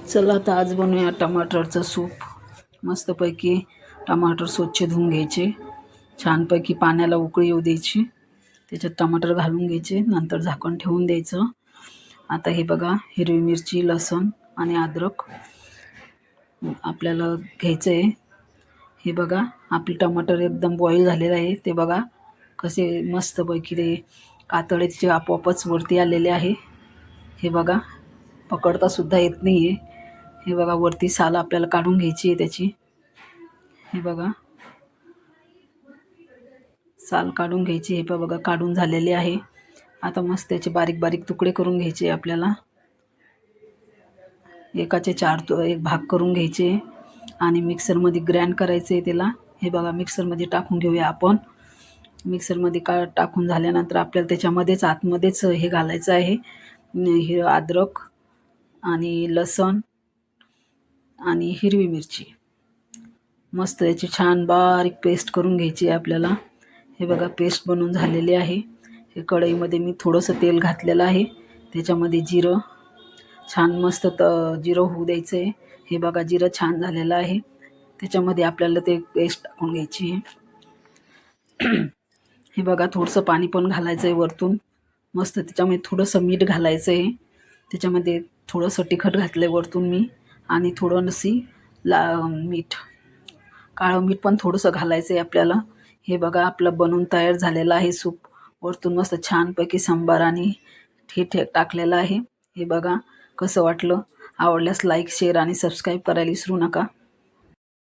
चला आता आज बनवूया टमाटरचं सूप। मस्तपैकी टमाटर स्वच्छ धुवून घ्यायचे, छानपैकी पाण्याला उकळी येऊ द्यायची, त्याच्यात टमाटर घालून घ्यायचे, नंतर झाकण ठेवून द्यायचं। आता हे बघा, हिरवी मिरची, लसूण आणि अद्रक आपल्याला घ्यायचं आहे। हे बघा, आपले टमाटर एकदम बॉईल झालेले आहे, ते बघा कसे मस्तपैकी ते कातळे तिचे आपोआपच वरती आलेले आहे। हे बघा, पकडता सुद्धा येत नाही आहे। हे बघा, वरती साल आपल्याला काढून घ्यायची आहे त्याची। हे बघा, साल काढून घ्यायची। हे बघा, काढून झालेले आहे। आता मस्त त्याचे बारीक बारीक तुकडे करून घ्यायचे आपल्याला। एकाचे एक भाग करून घ्यायचे आणि मिक्सरमध्ये ग्राइंड करायचे त्याला। हे बघा, मिक्सरमध्ये टाकून घेऊया आपण। मिक्सरमध्ये टाकून झाल्यानंतर आपल्याला त्याच्यामध्येच आतमध्येच हे घालायचं आहे, हे अद्रक आणि लसूण आणि हिरवी मिरची। मस्त याची छान बारीक पेस्ट करून घ्यायची आहे आपल्याला। हे बघा, पेस्ट बनवून झालेली आहे। हे कढईमध्ये मी थोडंसं तेल घातलेलं आहे, त्याच्यामध्ये जिरं छान मस्त जिरं होऊ द्यायचं आहे। हे बघा, जिरं छान झालेलं आहे, त्याच्यामध्ये आपल्याला ते पेस्ट टाकून घ्यायची आहे। हे बघा, थोडंसं पाणी पण घालायचं आहे वरतून। मस्त त्याच्यामध्ये थोडंसं मीठ घालायचं आहे, त्याच्यामध्ये थोडंसं तिखट घातलं आहे वरतून मी, आणि थोडंशी मीठ, काळं मीठ पण थोडंसं घालायचं आहे आपल्याला। हे बघा, आपलं बनवून तयार झालेलं आहे सूप। वरतून मस्त छानपैकी सांबार आणि हे टाकलेलं आहे। हे बघा, कसं वाटलं? आवडल्यास लाईक, शेअर आणि सबस्क्राईब करायला विसरू नका।